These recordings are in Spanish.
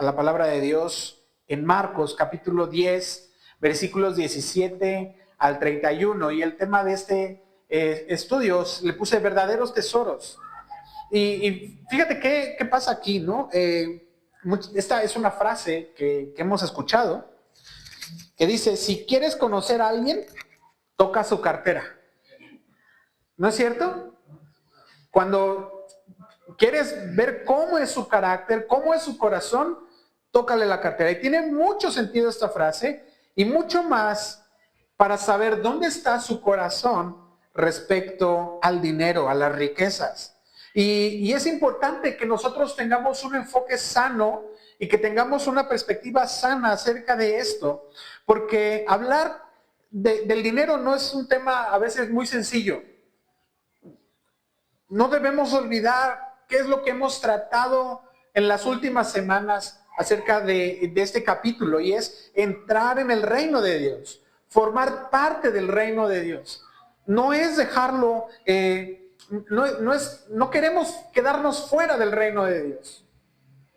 a la palabra de Dios en Marcos capítulo 10, versículos 17 al 31. Y el tema de este estudio le puse verdaderos tesoros. Y fíjate qué pasa aquí, ¿no? Esta es una frase que hemos escuchado, que dice, si quieres conocer a alguien, toca su cartera. ¿No es cierto? Cuando quieres ver cómo es su carácter, cómo es su corazón, tócale la cartera. Y tiene mucho sentido esta frase y mucho más para saber dónde está su corazón respecto al dinero, a las riquezas. Y es importante que nosotros tengamos un enfoque sano y que tengamos una perspectiva sana acerca de esto, porque hablar del dinero no es un tema a veces muy sencillo. No debemos olvidar qué es lo que hemos tratado en las últimas semanas acerca de este capítulo, y es entrar en el reino de Dios, formar parte del reino de Dios. No es dejarlo, no queremos quedarnos fuera del reino de Dios.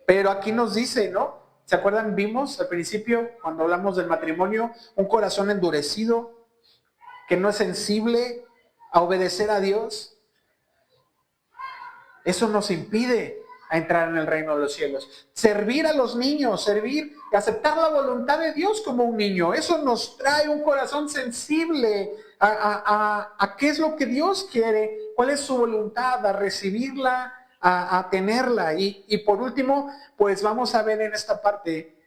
Pero aquí nos dice, ¿no? ¿Se acuerdan? Vimos al principio, cuando hablamos del matrimonio, un corazón endurecido, que no es sensible a obedecer a Dios. Eso nos impide a entrar en el reino de los cielos. Servir a los niños, servir y aceptar la voluntad de Dios como un niño. Eso nos trae un corazón sensible a qué es lo que Dios quiere, cuál es su voluntad, a recibirla, a tenerla. Y por último, pues vamos a ver en esta parte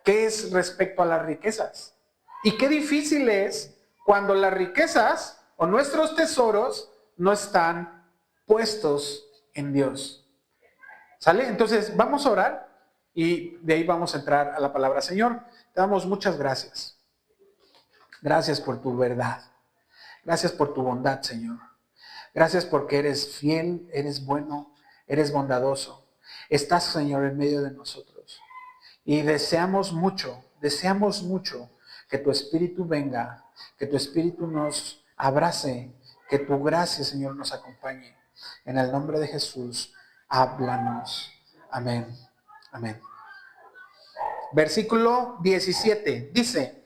qué es respecto a las riquezas. Y qué difícil es cuando las riquezas o nuestros tesoros no están puestos en Dios. ¿Sale? Entonces vamos a orar y de ahí vamos a entrar a la palabra. Señor, te damos muchas gracias. Gracias por tu verdad. Gracias por tu bondad, Señor. Gracias porque eres fiel, eres bueno, eres bondadoso. Estás, Señor, en medio de nosotros. Y deseamos mucho que tu Espíritu venga, que tu Espíritu nos abrace, que tu gracia, Señor, nos acompañe. En el nombre de Jesús, háblanos. Amén. Amén. Versículo 17. Dice,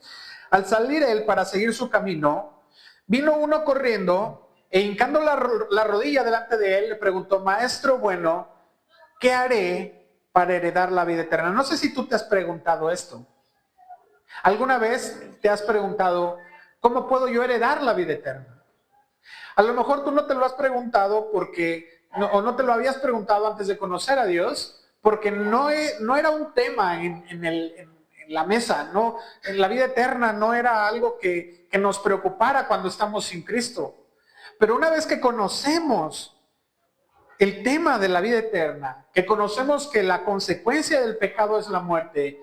al salir él para seguir su camino, vino uno corriendo e hincando la rodilla delante de él, le preguntó, Maestro bueno, ¿qué haré para heredar la vida eterna? No sé si tú te has preguntado esto. ¿Alguna vez te has preguntado, ¿cómo puedo yo heredar la vida eterna? A lo mejor tú no te lo has preguntado o no te lo habías preguntado antes de conocer a Dios, porque no era un tema en la mesa, no, en la vida eterna no era algo que nos preocupara cuando estamos sin Cristo. Pero una vez que conocemos el tema de la vida eterna, que conocemos que la consecuencia del pecado es la muerte,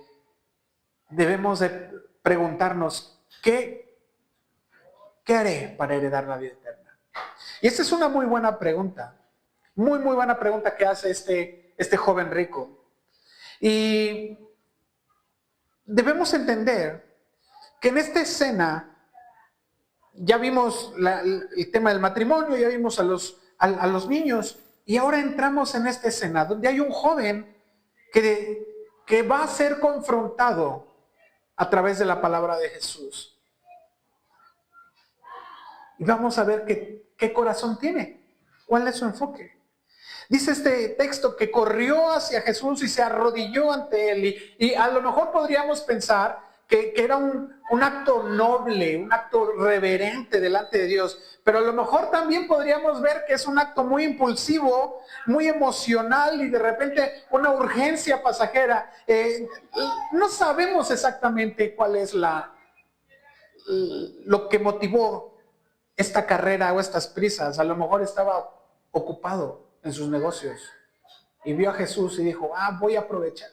debemos de preguntarnos, ¿qué haré para heredar la vida eterna? Y esta es una muy buena pregunta, muy buena pregunta que hace este joven rico. Y debemos entender que en esta escena ya vimos el tema del matrimonio, ya vimos a los niños, y ahora entramos en esta escena donde hay un joven que va a ser confrontado a través de la palabra de Jesús. Y vamos a ver qué corazón tiene, cuál es su enfoque. Dice este texto que corrió hacia Jesús y se arrodilló ante él. Y a lo mejor podríamos pensar que era un acto noble, un acto reverente delante de Dios. Pero a lo mejor también podríamos ver que es un acto muy impulsivo, muy emocional y de repente una urgencia pasajera. No sabemos exactamente cuál es lo que motivó esta carrera o estas prisas. A lo mejor estaba ocupado en sus negocios y vio a Jesús y dijo, voy a aprovechar.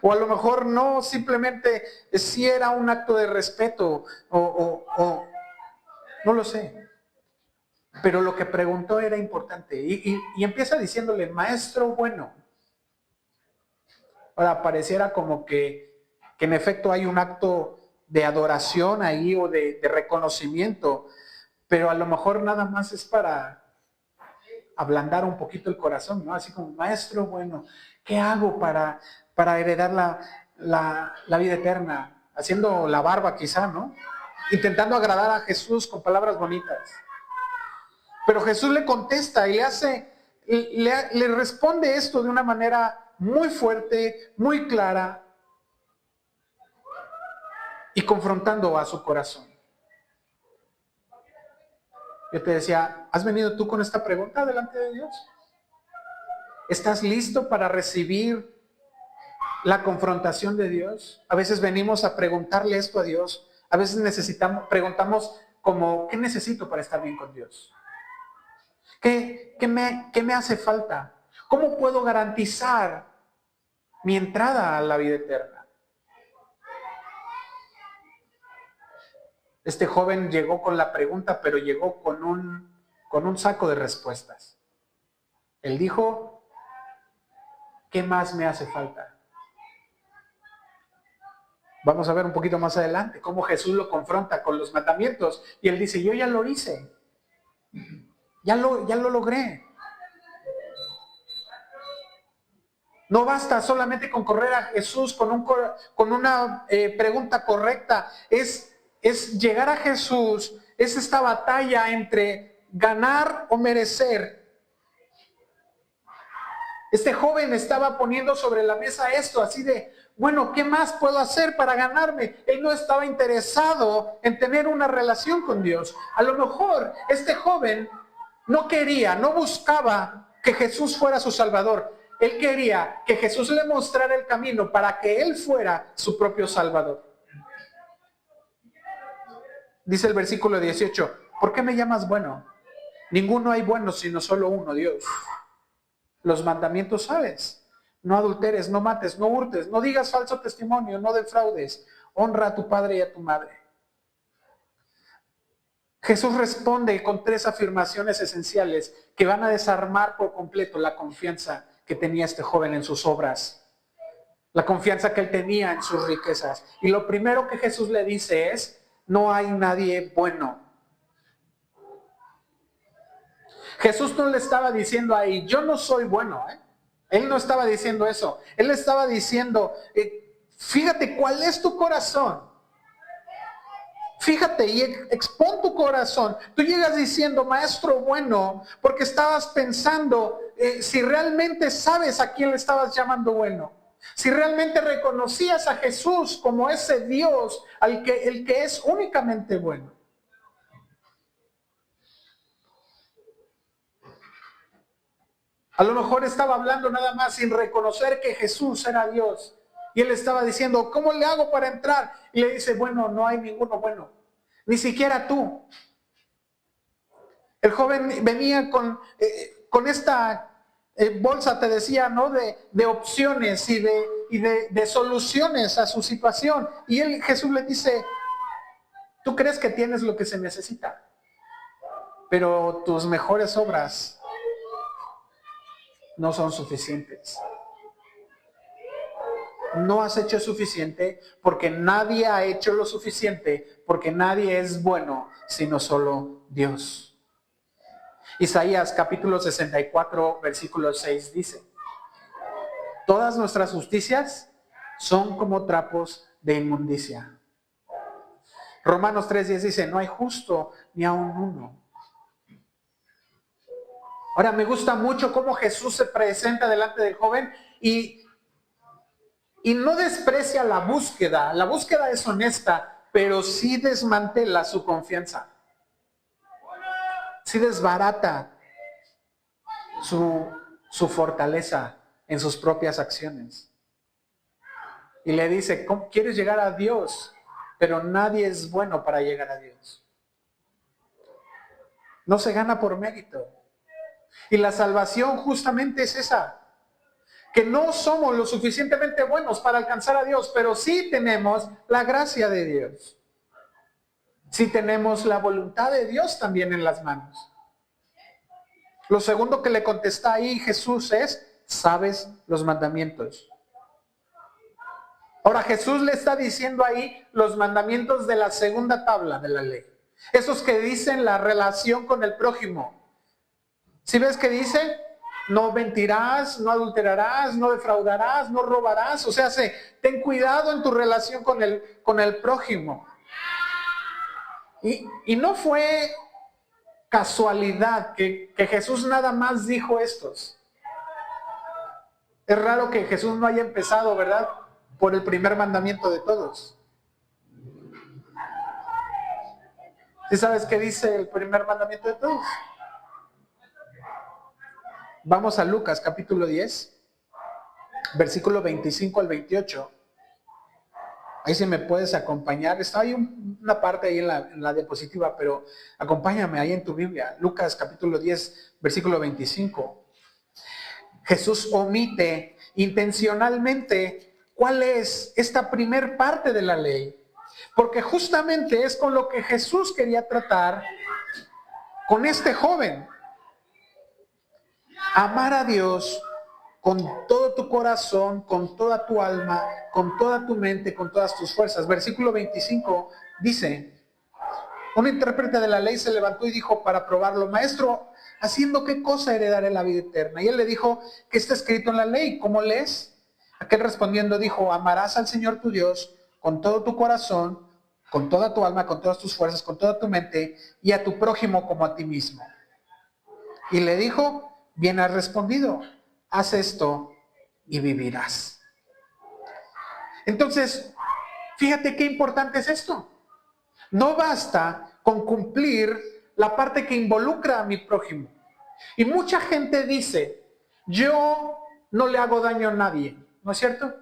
O a lo mejor no, simplemente si era un acto de respeto o no lo sé. Pero lo que preguntó era importante y empieza diciéndole, Maestro bueno. Ahora pareciera como que en efecto hay un acto de adoración ahí o de reconocimiento, pero a lo mejor nada más es para ablandar un poquito el corazón, ¿no? Así como, Maestro bueno, ¿qué hago para para heredar la vida eterna, haciendo la barba quizá, ¿no? Intentando agradar a Jesús con palabras bonitas. Pero Jesús le contesta y le responde esto de una manera muy fuerte, muy clara y confrontando a su corazón. Yo te decía, ¿has venido tú con esta pregunta delante de Dios? ¿Estás listo para recibir la confrontación de Dios? A veces venimos a preguntarle esto a Dios. A veces preguntamos como, ¿qué necesito para estar bien con Dios? ¿Qué me hace falta? ¿Cómo puedo garantizar mi entrada a la vida eterna? Este joven llegó con la pregunta, pero llegó con un saco de respuestas. Él dijo, ¿qué más me hace falta? Vamos a ver un poquito más adelante cómo Jesús lo confronta con los mandamientos. Y él dice, yo ya lo hice. Ya lo logré. No basta solamente con correr a Jesús con una pregunta correcta. Es llegar a Jesús, es esta batalla entre ganar o merecer. Este joven estaba poniendo sobre la mesa esto, así de, bueno, ¿qué más puedo hacer para ganarme? Él no estaba interesado en tener una relación con Dios. A lo mejor este joven no buscaba que Jesús fuera su Salvador. Él quería que Jesús le mostrara el camino para que él fuera su propio Salvador. Dice el versículo 18, ¿por qué me llamas bueno? Ninguno hay bueno sino solo uno, Dios. Los mandamientos sabes. No adulteres, no mates, no hurtes, no digas falso testimonio, no defraudes. Honra a tu padre y a tu madre. Jesús responde con 3 afirmaciones esenciales que van a desarmar por completo la confianza que tenía este joven en sus obras, la confianza que él tenía en sus riquezas. Y lo primero que Jesús le dice es, no hay nadie bueno. Jesús no le estaba diciendo ahí, yo no soy bueno, Él no estaba diciendo eso. Él estaba diciendo, fíjate cuál es tu corazón. Fíjate y expón tu corazón. Tú llegas diciendo, maestro bueno, porque estabas pensando si realmente sabes a quién le estabas llamando bueno. Si realmente reconocías a Jesús como ese Dios, el que es únicamente bueno. A lo mejor estaba hablando nada más sin reconocer que Jesús era Dios. Y él estaba diciendo, ¿cómo le hago para entrar? Y le dice, bueno, no hay ninguno bueno. Ni siquiera tú. El joven venía con esta bolsa, te decía, ¿no? De opciones y de soluciones a su situación. Y Jesús le dice, tú crees que tienes lo que se necesita, pero tus mejores obras no son suficientes. No has hecho suficiente porque nadie ha hecho lo suficiente, porque nadie es bueno sino solo Dios. Isaías capítulo 64 versículo 6 dice, todas nuestras justicias son como trapos de inmundicia. Romanos 3:10 dice, no hay justo ni aun uno. Ahora me gusta mucho cómo Jesús se presenta delante del joven y no desprecia la búsqueda. La búsqueda es honesta, pero sí desmantela su confianza. Sí desbarata su fortaleza en sus propias acciones. Y le dice, ¿cómo quieres llegar a Dios? Pero nadie es bueno para llegar a Dios. No se gana por mérito. Y la salvación justamente es esa. Que no somos lo suficientemente buenos para alcanzar a Dios, pero sí tenemos la gracia de Dios. Sí tenemos la voluntad de Dios también en las manos. Lo segundo que le contesta ahí Jesús es, sabes los mandamientos. Ahora Jesús le está diciendo ahí los mandamientos de la segunda tabla de la ley. Esos que dicen la relación con el prójimo. ¿Sí ves que dice? no mentirás, no adulterarás, no defraudarás, no robarás. O sea, ten cuidado en tu relación con el prójimo. Y no fue casualidad que Jesús nada más dijo estos. Es raro que Jesús no haya empezado, ¿verdad?, por el primer mandamiento de todos. ¿Sí sabes qué dice el primer mandamiento de todos? Vamos a Lucas capítulo 10, versículo 25 al 28. Ahí si me puedes acompañar. Está ahí una parte ahí en la diapositiva, pero acompáñame ahí en tu Biblia. Lucas capítulo 10, versículo 25. Jesús omite intencionalmente cuál es esta primer parte de la ley, porque justamente es con lo que Jesús quería tratar con este joven. Amar a Dios con todo tu corazón, con toda tu alma, con toda tu mente, con todas tus fuerzas. Versículo 25 dice: un intérprete de la ley se levantó y dijo para probarlo: Maestro, ¿haciendo qué cosa heredaré la vida eterna? Y él le dijo: ¿qué está escrito en la ley? ¿Cómo lees? Aquel respondiendo dijo: amarás al Señor tu Dios con todo tu corazón, con toda tu alma, con todas tus fuerzas, con toda tu mente, y a tu prójimo como a ti mismo. Y le dijo: bien has respondido, haz esto y vivirás. Entonces, fíjate qué importante es esto. No basta con cumplir la parte que involucra a mi prójimo. Y mucha gente dice: yo no le hago daño a nadie, ¿no es cierto?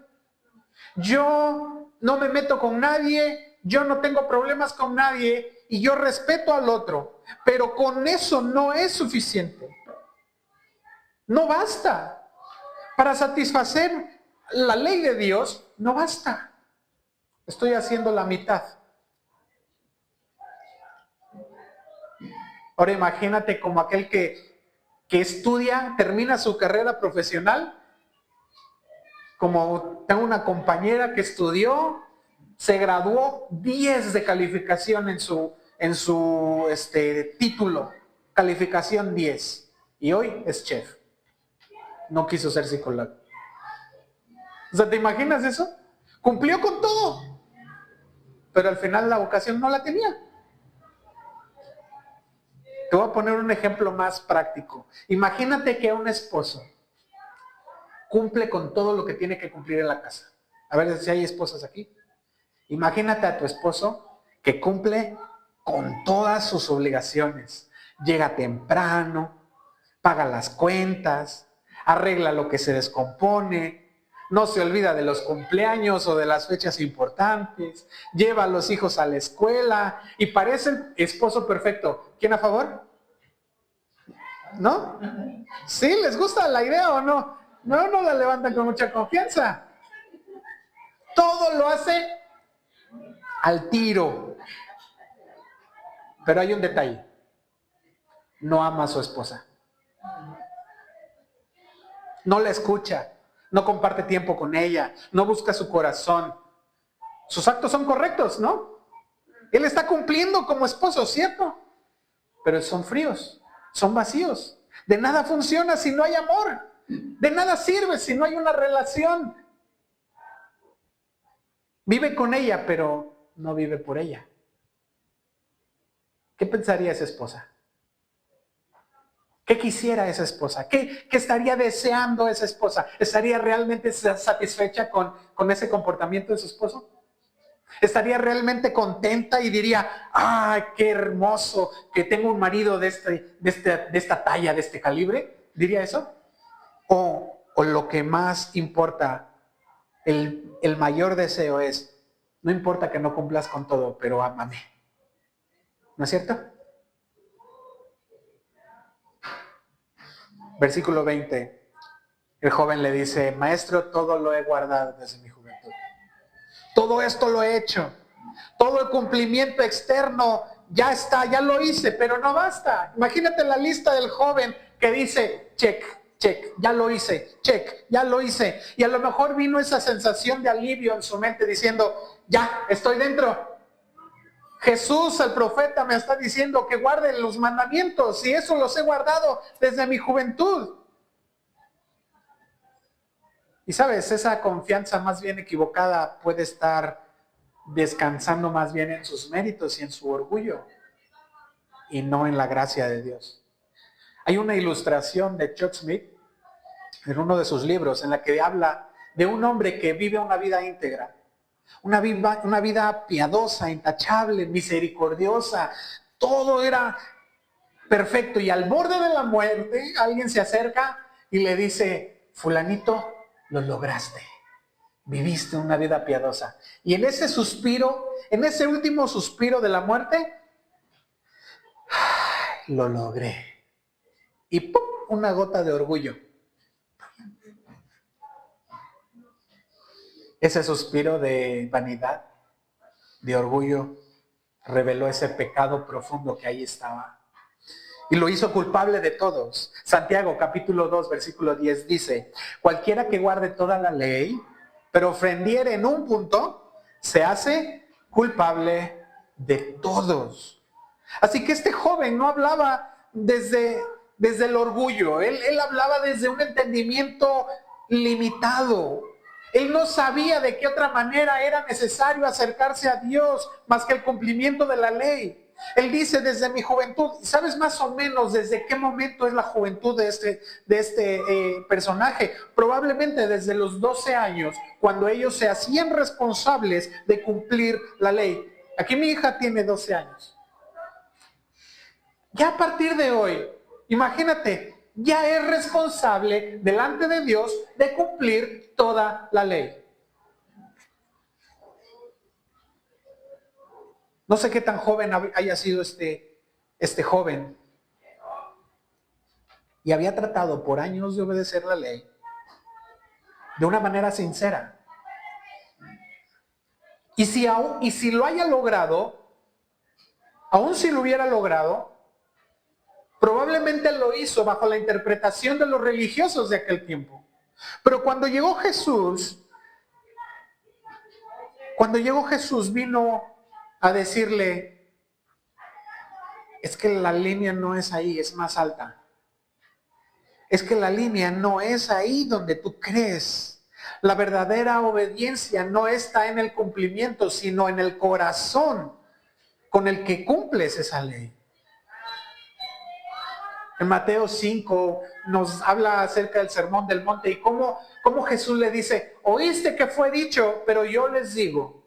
Yo no me meto con nadie, yo no tengo problemas con nadie y yo respeto al otro. Pero con eso no es suficiente. No basta. Para satisfacer la ley de Dios, no basta. Estoy haciendo la mitad. Ahora imagínate como aquel que estudia, termina su carrera profesional. Como tengo una compañera que estudió, se graduó 10 de calificación en su título, calificación 10. Y hoy es chef. No quiso ser psicólogo. O sea, ¿te imaginas eso? Cumplió con todo, pero al final la vocación no la tenía. Te voy a poner un ejemplo más práctico. Imagínate que un esposo cumple con todo lo que tiene que cumplir en la casa. A ver si hay esposas aquí. Imagínate a tu esposo que cumple con todas sus obligaciones. Llega temprano, paga las cuentas, arregla lo que se descompone, no se olvida de los cumpleaños o de las fechas importantes, lleva a los hijos a la escuela y parece el esposo perfecto. ¿Quién a favor? ¿No? ¿Sí? ¿Les gusta la idea o no? No la levantan con mucha confianza. Todo lo hace al tiro. Pero hay un detalle. No ama a su esposa. No la escucha. No comparte tiempo con ella. No busca su corazón. Sus actos son correctos, ¿no? Él está cumpliendo como esposo, ¿cierto? Pero son fríos. Son vacíos. De nada funciona si no hay amor. De nada sirve si no hay una relación. Vive con ella, pero no vive por ella. ¿Qué pensaría esa esposa? ¿Qué quisiera esa esposa? ¿Qué estaría deseando esa esposa? ¿Estaría realmente satisfecha con ese comportamiento de su esposo? ¿Estaría realmente contenta y diría: ¡ay, qué hermoso que tengo un marido de esta talla, de este calibre! ¿Diría eso? O lo que más importa, el mayor deseo es: no importa que no cumplas con todo, pero ámame. ¿No es cierto? Versículo 20. El joven le dice: Maestro, todo lo he guardado desde mi juventud. Todo esto lo he hecho. Todo el cumplimiento externo ya está, ya lo hice, pero no basta. Imagínate la lista del joven que dice: check, check, ya lo hice, check, ya lo hice. Y a lo mejor vino esa sensación de alivio en su mente diciendo: ya, estoy dentro. Jesús, el profeta, me está diciendo que guarde los mandamientos y eso los he guardado desde mi juventud. Y sabes, esa confianza más bien equivocada puede estar descansando más bien en sus méritos y en su orgullo y no en la gracia de Dios. Hay una ilustración de Chuck Smith en uno de sus libros en la que habla de un hombre que vive una vida íntegra, una vida piadosa, intachable, misericordiosa. Todo era perfecto y al borde de la muerte alguien se acerca y le dice: fulanito, lo lograste, viviste una vida piadosa. Y en ese suspiro, en ese último suspiro de la muerte, lo logré. Y ¡pum!, una gota de orgullo. Ese suspiro de vanidad, de orgullo, reveló ese pecado profundo que ahí estaba. Y lo hizo culpable de todos. Santiago capítulo 2, versículo 10 dice: cualquiera que guarde toda la ley, pero ofendiere en un punto, se hace culpable de todos. Así que este joven no hablaba desde el orgullo, él hablaba desde un entendimiento limitado. Él no sabía de qué otra manera era necesario acercarse a Dios más que el cumplimiento de la ley. Él dice: desde mi juventud. ¿Sabes más o menos desde qué momento es la juventud de este personaje? Probablemente desde los 12 años, cuando ellos se hacían responsables de cumplir la ley. Aquí mi hija tiene 12 años. Ya a partir de hoy, imagínate, ya es responsable delante de Dios de cumplir toda la ley. No sé qué tan joven haya sido este joven. Y había tratado por años de obedecer la ley de una manera sincera. Y si lo haya logrado, aun si lo hubiera logrado, probablemente lo hizo bajo la interpretación de los religiosos de aquel tiempo. Pero cuando llegó Jesús vino a decirle: es que la línea no es ahí, es más alta. Es que la línea no es ahí donde tú crees. La verdadera obediencia no está en el cumplimiento, sino en el corazón con el que cumples esa ley. En Mateo 5 nos habla acerca del sermón del monte y cómo Jesús le dice: oíste que fue dicho, pero yo les digo.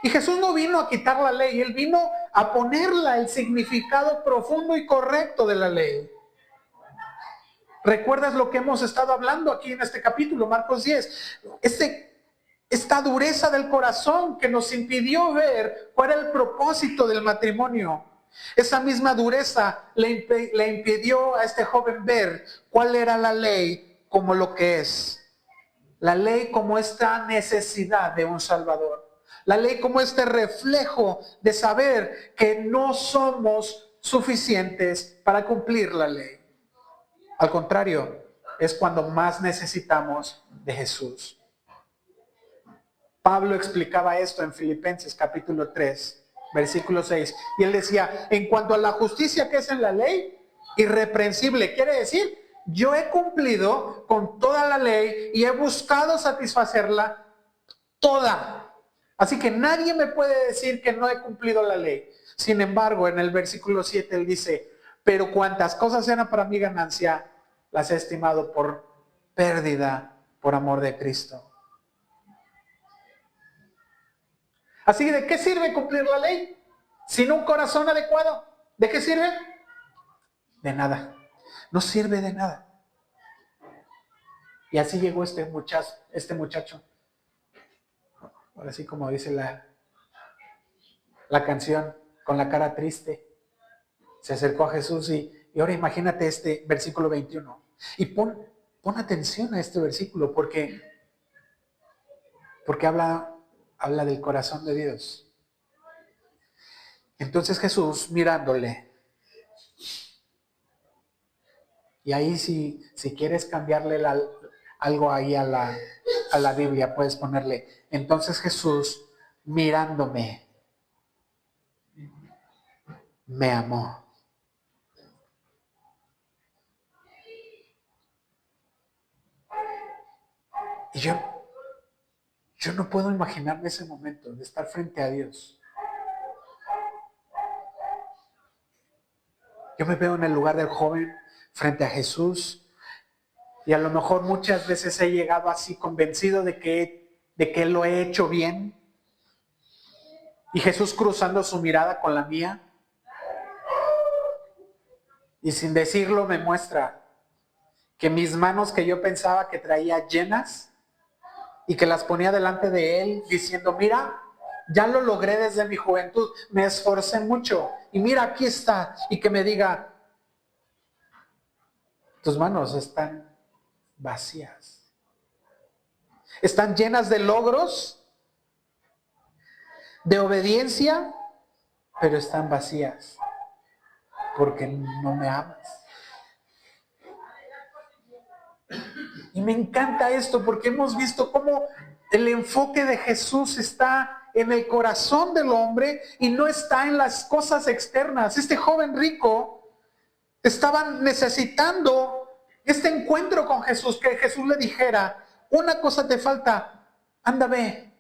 Y Jesús no vino a quitar la ley, Él vino a ponerla el significado profundo y correcto de la ley. ¿Recuerdas lo que hemos estado hablando aquí en este capítulo, Marcos 10? Esta dureza del corazón que nos impidió ver cuál era el propósito del matrimonio. Esa misma dureza le impidió a este joven ver cuál era la ley como lo que es. La ley como esta necesidad de un Salvador. La ley como este reflejo de saber que no somos suficientes para cumplir la ley. Al contrario, es cuando más necesitamos de Jesús. Pablo explicaba esto en Filipenses capítulo 3, versículo 6. Y él decía: en cuanto a la justicia que es en la ley, irreprensible. Quiere decir, yo he cumplido con toda la ley y he buscado satisfacerla toda. Así que nadie me puede decir que no he cumplido la ley. Sin embargo, en el versículo 7 él dice: pero cuantas cosas eran para mi ganancia, las he estimado por pérdida por amor de Cristo. Así que, ¿de qué sirve cumplir la ley sin un corazón adecuado? ¿De qué sirve? De nada. No sirve de nada. Y así llegó este muchacho. Ahora sí, como dice la canción, con la cara triste. Se acercó a Jesús y ahora imagínate este versículo 21. Y pon atención a este versículo porque habla del corazón de Dios. Entonces Jesús, mirándole, y ahí si quieres cambiarle algo ahí a la Biblia, puedes ponerle: entonces Jesús, mirándome, me amó. Y yo no puedo imaginarme ese momento de estar frente a Dios. Yo me veo en el lugar del joven frente a Jesús y a lo mejor muchas veces he llegado así convencido de que lo he hecho bien. Y Jesús cruzando su mirada con la mía y sin decirlo me muestra que mis manos que yo pensaba que traía llenas y que las ponía delante de Él diciendo, mira, ya lo logré desde mi juventud, me esforcé mucho y mira, aquí está. Y que me diga, tus manos están vacías. Están llenas de logros, de obediencia, pero están vacías porque no me amas. Y me encanta esto porque hemos visto cómo el enfoque de Jesús está en el corazón del hombre y no está en las cosas externas. Este joven rico estaba necesitando este encuentro con Jesús, que Jesús le dijera, una cosa te falta, anda, ve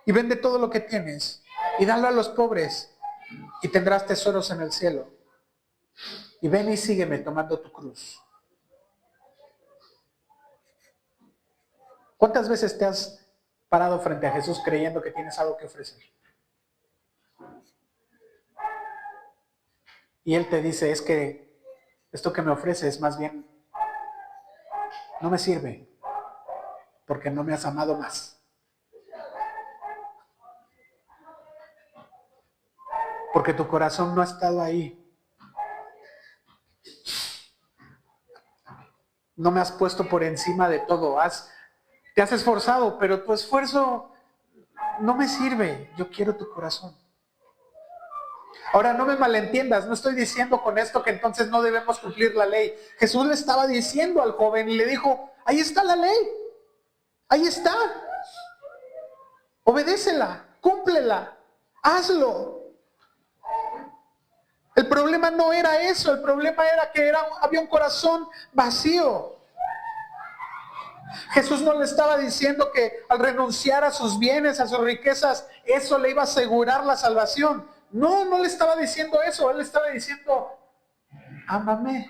y vende todo lo que tienes y dalo a los pobres y tendrás tesoros en el cielo. Y ven y sígueme tomando tu cruz. ¿Cuántas veces te has parado frente a Jesús creyendo que tienes algo que ofrecer? Y Él te dice, es que esto que me ofreces más bien no me sirve, porque no me has amado más. Porque tu corazón no ha estado ahí. No me has puesto por encima de todo. Te has esforzado, pero tu esfuerzo no me sirve. Yo quiero tu corazón. Ahora, no me malentiendas, no estoy diciendo con esto que entonces no debemos cumplir la ley. Jesús le estaba diciendo al joven y le dijo, ahí está la ley. Ahí está. Obedécela, cúmplela, hazlo. El problema no era eso, el problema era que había un corazón vacío. Jesús no le estaba diciendo que al renunciar a sus bienes, a sus riquezas, eso le iba a asegurar la salvación. No, no le estaba diciendo eso. Él le estaba diciendo, ámame.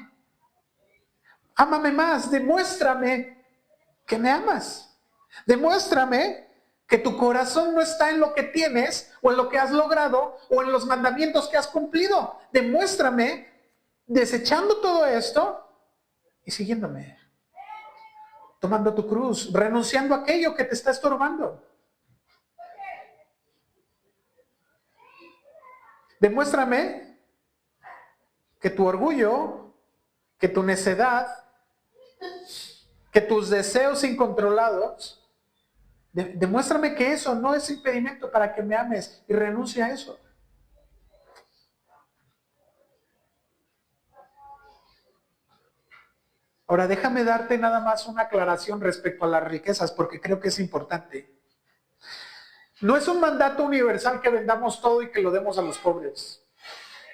Ámame más, demuéstrame que me amas. Demuéstrame que tu corazón no está en lo que tienes o en lo que has logrado o en los mandamientos que has cumplido. Demuéstrame desechando todo esto y siguiéndome. Tomando tu cruz, renunciando a aquello que te está estorbando. Demuéstrame que tu orgullo, que tu necedad, que tus deseos incontrolados, demuéstrame que eso no es impedimento para que me ames y renuncie a eso. Ahora déjame darte nada más una aclaración respecto a las riquezas porque creo que es importante. No es un mandato universal que vendamos todo y que lo demos a los pobres.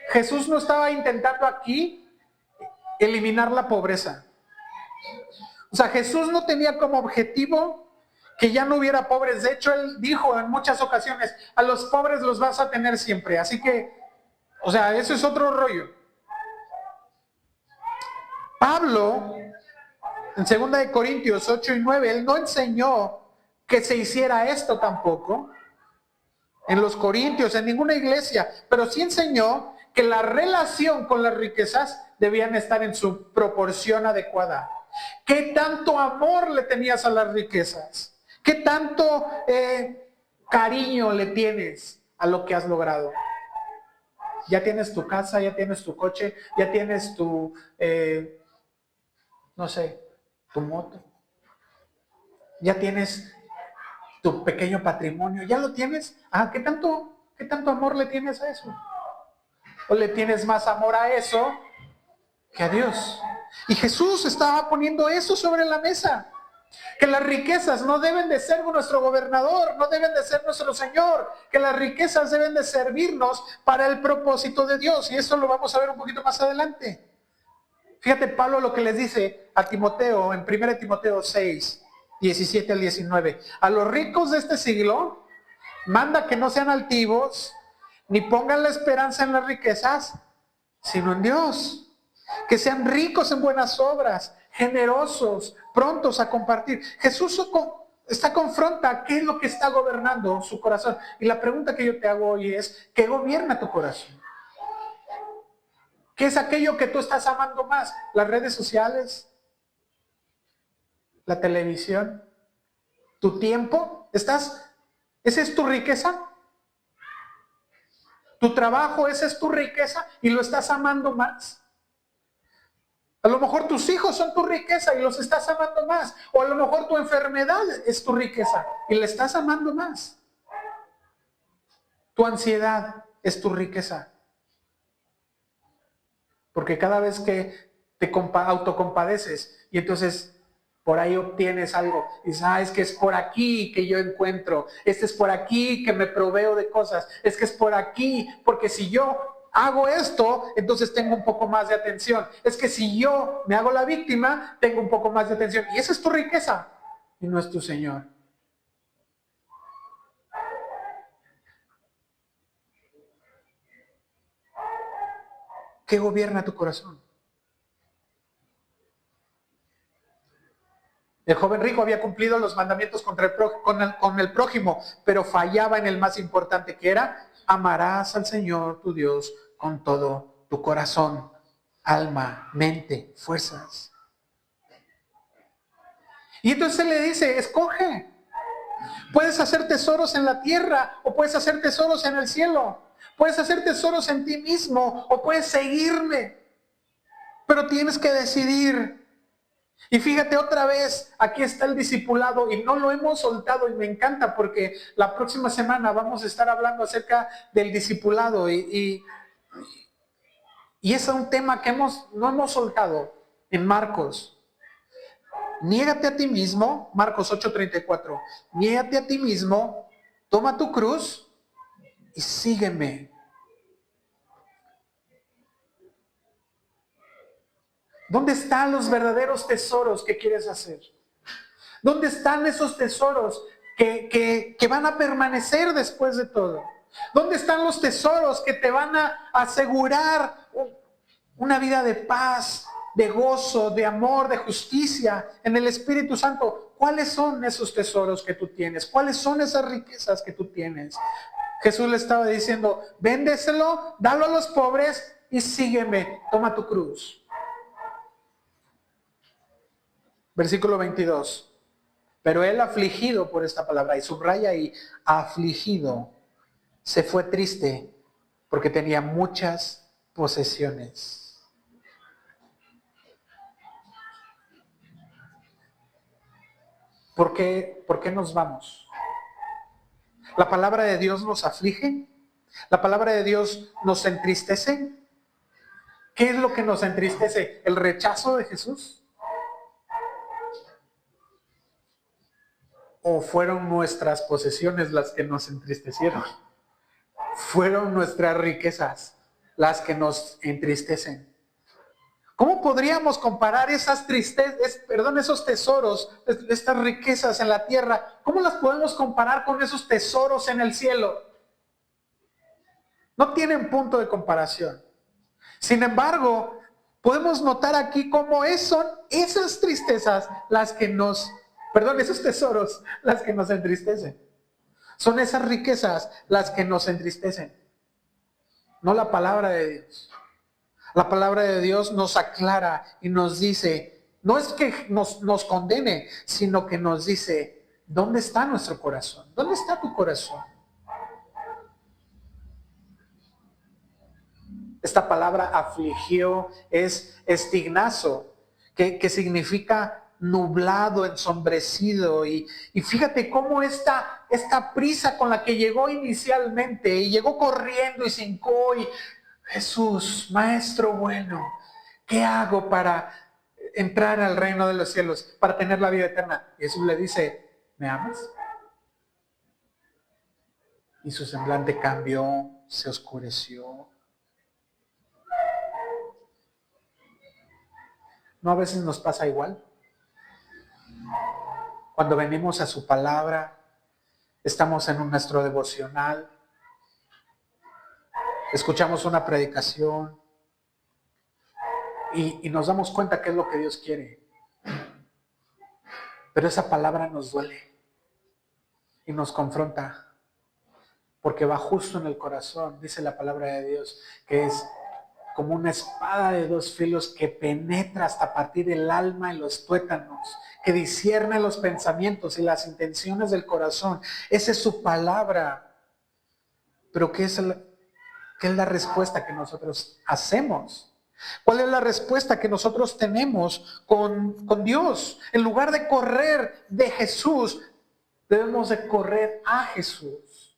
Jesús no estaba intentando aquí eliminar la pobreza. O sea, Jesús no tenía como objetivo que ya no hubiera pobres. De hecho, Él dijo en muchas ocasiones, a los pobres los vas a tener siempre. Así que, o sea, eso es otro rollo. Pablo, en 2 Corintios 8 y 9, él no enseñó que se hiciera esto tampoco en los Corintios, en ninguna iglesia, pero sí enseñó que la relación con las riquezas debían estar en su proporción adecuada. ¿Qué tanto amor le tenías a las riquezas? ¿Qué tanto cariño le tienes a lo que has logrado? Ya tienes tu casa, ya tienes tu coche, ya tienes tu, no sé, tu moto. Ya tienes tu pequeño patrimonio, ¿ya lo tienes? ¿Qué tanto amor le tienes a eso? ¿O le tienes más amor a eso que a Dios? Y Jesús estaba poniendo eso sobre la mesa. Que las riquezas no deben de ser nuestro gobernador, no deben de ser nuestro Señor, que las riquezas deben de servirnos para el propósito de Dios. Y eso lo vamos a ver un poquito más adelante. Fíjate Pablo lo que les dice a Timoteo en 1 Timoteo 6. 17 al 19. A los ricos de este siglo, manda que no sean altivos, ni pongan la esperanza en las riquezas, sino en Dios. Que sean ricos en buenas obras, generosos, prontos a compartir. Jesús confronta qué es lo que está gobernando su corazón. Y la pregunta que yo te hago hoy es, ¿qué gobierna tu corazón? ¿Qué es aquello que tú estás amando más? ¿Las redes sociales? ¿La televisión? ¿Tu tiempo? ¿Esa es tu riqueza? ¿Tu trabajo, esa es tu riqueza y lo estás amando más? A lo mejor tus hijos son tu riqueza y los estás amando más. O a lo mejor tu enfermedad es tu riqueza y la estás amando más. Tu ansiedad es tu riqueza. Porque cada vez que te autocompadeces y entonces por ahí obtienes algo, y dices, es que es por aquí que yo encuentro, es por aquí que me proveo de cosas, es que es por aquí, porque si yo hago esto, entonces tengo un poco más de atención. Es que si yo me hago la víctima, tengo un poco más de atención. Y esa es tu riqueza y no es tu Señor. ¿Qué gobierna tu corazón? El joven rico había cumplido los mandamientos con el prójimo, pero fallaba en el más importante, que era: amarás al Señor tu Dios con todo tu corazón, alma, mente, fuerzas. Y entonces le dice, escoge. Puedes hacer tesoros en la tierra o puedes hacer tesoros en el cielo. Puedes hacer tesoros en ti mismo o puedes seguirme. Pero tienes que decidir. Y fíjate otra vez, aquí está el discipulado y no lo hemos soltado y me encanta porque la próxima semana vamos a estar hablando acerca del discipulado y es un tema que no hemos soltado en Marcos. Niégate a ti mismo, Marcos 8:34, niégate a ti mismo, toma tu cruz y sígueme. ¿Dónde están los verdaderos tesoros que quieres hacer? ¿Dónde están esos tesoros que van a permanecer después de todo? ¿Dónde están los tesoros que te van a asegurar una vida de paz, de gozo, de amor, de justicia en el Espíritu Santo? ¿Cuáles son esos tesoros que tú tienes? ¿Cuáles son esas riquezas que tú tienes? Jesús le estaba diciendo, véndeselo, dalo a los pobres y sígueme, toma tu cruz. Versículo 22. Pero él, afligido por esta palabra, y subraya ahí, afligido, se fue triste porque tenía muchas posesiones. ¿Por qué nos vamos? ¿La palabra de Dios nos aflige? ¿La palabra de Dios nos entristece? ¿Qué es lo que nos entristece? ¿El rechazo de Jesús? ¿O fueron nuestras posesiones las que nos entristecieron? ¿Fueron nuestras riquezas las que nos entristecen? ¿Cómo podríamos comparar esos tesoros, estas riquezas en la tierra? ¿Cómo las podemos comparar con esos tesoros en el cielo? No tienen punto de comparación. Sin embargo, podemos notar aquí cómo son esas tristezas esos tesoros las que nos entristecen. Son esas riquezas las que nos entristecen, no la palabra de Dios. La palabra de Dios nos aclara y nos dice, no es que nos condene, sino que nos dice, ¿dónde está nuestro corazón? ¿Dónde está tu corazón? Esta palabra afligió es estignazo, que significa nublado, ensombrecido. Y fíjate cómo esta prisa con la que llegó inicialmente, y llegó corriendo y se hincó y Jesús, maestro bueno, ¿qué hago para entrar al reino de los cielos, para tener la vida eterna? Y Jesús le dice, ¿me amas? Y su semblante cambió, se oscureció. ¿No a veces nos pasa igual? Cuando venimos a su palabra, estamos en nuestro devocional, escuchamos una predicación y nos damos cuenta qué es lo que Dios quiere. Pero esa palabra nos duele y nos confronta, porque va justo en el corazón. Dice la palabra de Dios que es como una espada de dos filos que penetra hasta partir el alma y los tuétanos, que discierne los pensamientos y las intenciones del corazón. Esa es su palabra. Pero ¿qué es la respuesta que nosotros hacemos? ¿Cuál es la respuesta que nosotros tenemos con Dios? En lugar de correr de Jesús, debemos de correr a Jesús.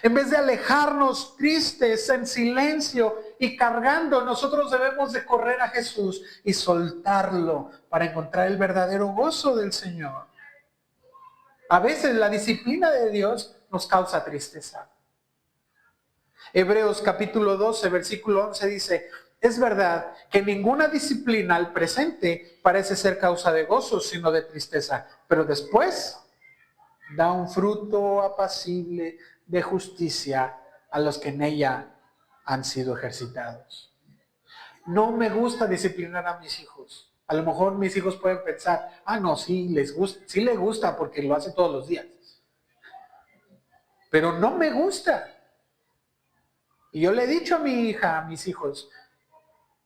En vez de alejarnos tristes, en silencio y cargando, nosotros debemos de correr a Jesús y soltarlo para encontrar el verdadero gozo del Señor. A veces la disciplina de Dios nos causa tristeza. Hebreos capítulo 12, versículo 11 dice: es verdad que ninguna disciplina al presente parece ser causa de gozo, sino de tristeza, pero después da un fruto apacible de justicia a los que en ella han sido ejercitados. No me gusta disciplinar a mis hijos. A lo mejor mis hijos pueden pensar, no, sí les gusta porque lo hace todos los días. Pero no me gusta. Y yo le he dicho a mi hija, a mis hijos,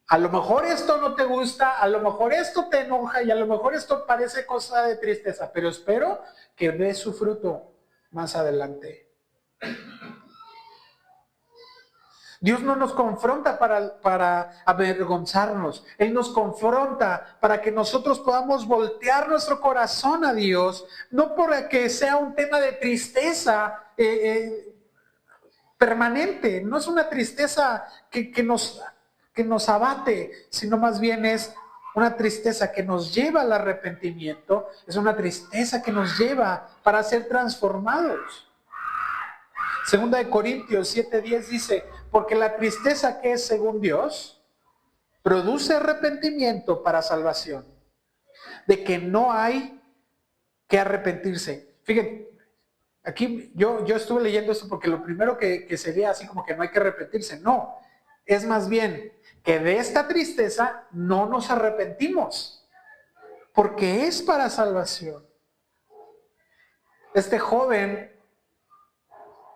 a lo mejor esto no te gusta, a lo mejor esto te enoja y a lo mejor esto parece cosa de tristeza, pero espero que veas su fruto más adelante. Dios no nos confronta para avergonzarnos. Él nos confronta para que nosotros podamos voltear nuestro corazón a Dios, no porque sea un tema de tristeza permanente, no es una tristeza que nos abate, sino más bien es una tristeza que nos lleva al arrepentimiento, es una tristeza que nos lleva para ser transformados. Segunda de Corintios 7:10 dice: porque la tristeza que es según Dios produce arrepentimiento para salvación, de que no hay que arrepentirse. Fíjense, aquí yo estuve leyendo esto porque lo primero que sería así como que no hay que arrepentirse. No, es más bien que de esta tristeza no nos arrepentimos, porque es para salvación. Este joven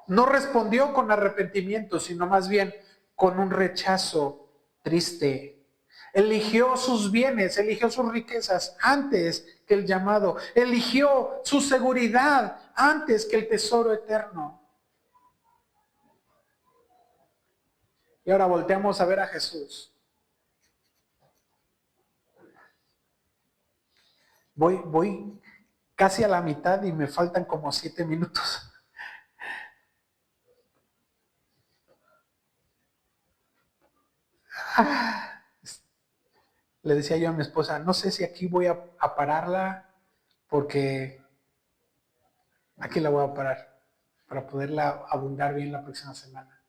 no respondió con arrepentimiento, sino más bien con un rechazo triste. Eligió sus bienes, eligió sus riquezas antes que el llamado. Eligió su seguridad antes que el tesoro eterno. Y ahora volteamos a ver a Jesús. Voy casi a la mitad y me faltan como 7 minutos. Le decía yo a mi esposa, no sé si aquí voy a pararla, porque aquí la voy a parar para poderla abundar bien la próxima semana.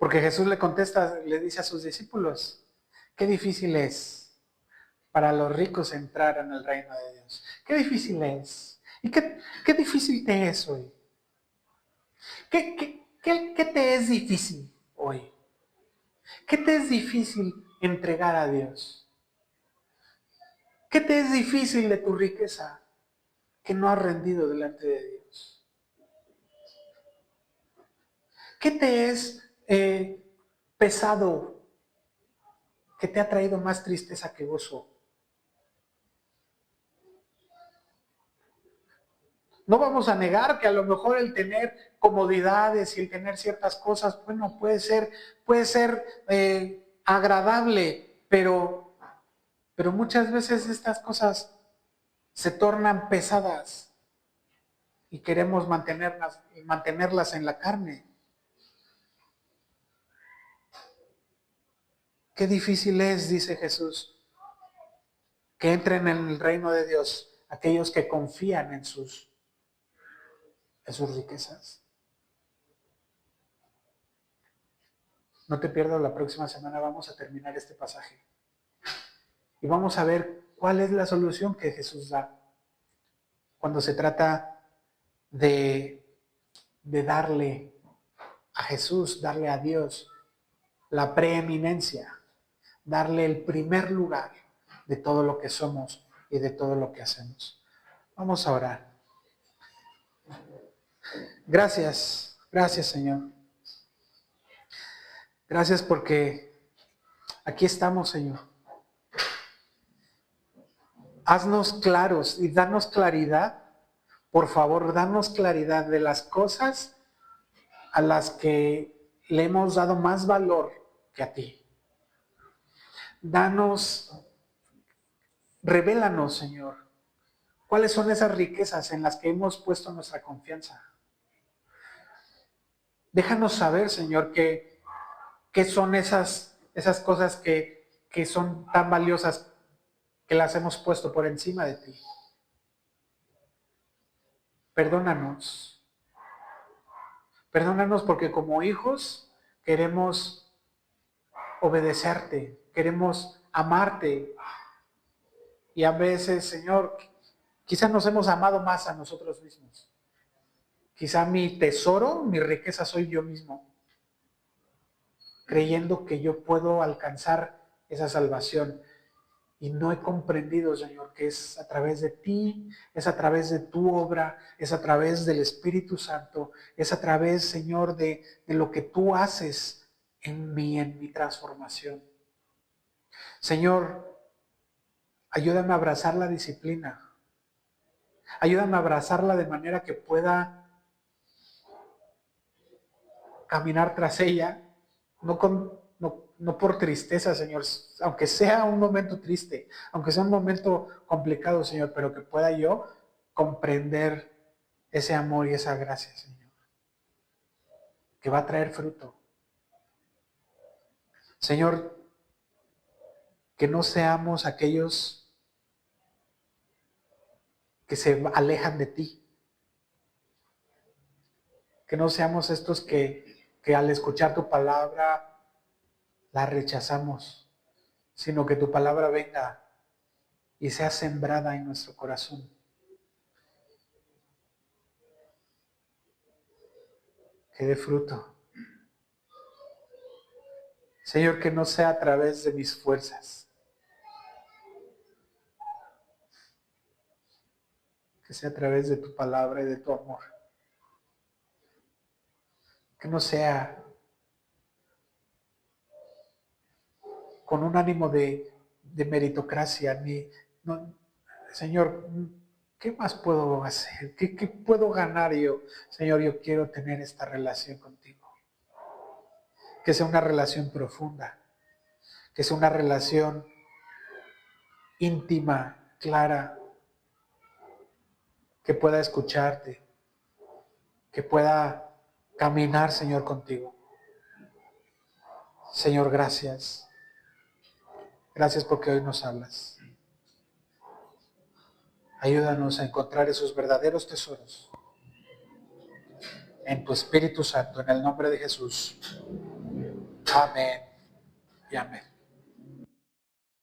Porque Jesús le contesta, le dice a sus discípulos, qué difícil es para los ricos entrar en el reino de Dios. Qué difícil es. ¿Y qué difícil te es hoy? ¿Qué te es difícil hoy? ¿Qué te es difícil entregar a Dios? ¿Qué te es difícil de tu riqueza que no has rendido delante de Dios? ¿Qué te es pesado que te ha traído más tristeza que gozo? No vamos a negar que a lo mejor el tener comodidades y el tener ciertas cosas, bueno, puede ser agradable, pero muchas veces estas cosas se tornan pesadas y queremos mantenerlas en la carne. Qué difícil es, dice Jesús, que entren en el reino de Dios aquellos que confían en sus riquezas. No te pierdas, la próxima semana vamos a terminar este pasaje y vamos a ver cuál es la solución que Jesús da. cuando se trata de darle a Jesús, darle a Dios la preeminencia, darle el primer lugar de todo lo que somos y de todo lo que hacemos. Vamos a orar. Gracias, gracias Señor. Gracias porque aquí estamos, Señor. Haznos claros y danos claridad. Por favor, danos claridad de las cosas a las que le hemos dado más valor que a ti. Revélanos, Señor, cuáles son esas riquezas en las que hemos puesto nuestra confianza. Déjanos saber, Señor, qué son esas cosas que son tan valiosas que las hemos puesto por encima de ti. Perdónanos. Perdónanos porque como hijos queremos obedecerte, queremos amarte. Y a veces, Señor, quizás nos hemos amado más a nosotros mismos. Quizá mi tesoro, mi riqueza soy yo mismo, creyendo que yo puedo alcanzar esa salvación. Y no he comprendido, Señor, que es a través de ti, es a través de tu obra, es a través del Espíritu Santo, es a través, Señor, de lo que tú haces en mi transformación. Señor, ayúdame a abrazar la disciplina. Ayúdame a abrazarla de manera que pueda caminar tras ella, no por tristeza, Señor, aunque sea un momento triste, aunque sea un momento complicado, Señor, pero que pueda yo comprender ese amor y esa gracia, Señor, que va a traer fruto. Señor, que no seamos aquellos que se alejan de ti, que no seamos estos que al escuchar tu palabra la rechazamos, sino que tu palabra venga y sea sembrada en nuestro corazón. Que dé fruto. Señor, que no sea a través de mis fuerzas, que sea a través de tu palabra y de tu amor. Que no sea con un ánimo de meritocracia, Señor, ¿qué más puedo hacer? ¿Qué puedo ganar yo? Señor, yo quiero tener esta relación contigo. Que sea una relación profunda, que sea una relación íntima, clara, que pueda escucharte, que pueda caminar, Señor, contigo. Señor, gracias. Gracias porque hoy nos hablas. Ayúdanos a encontrar esos verdaderos tesoros en tu Espíritu Santo, en el nombre de Jesús. Amén y amén.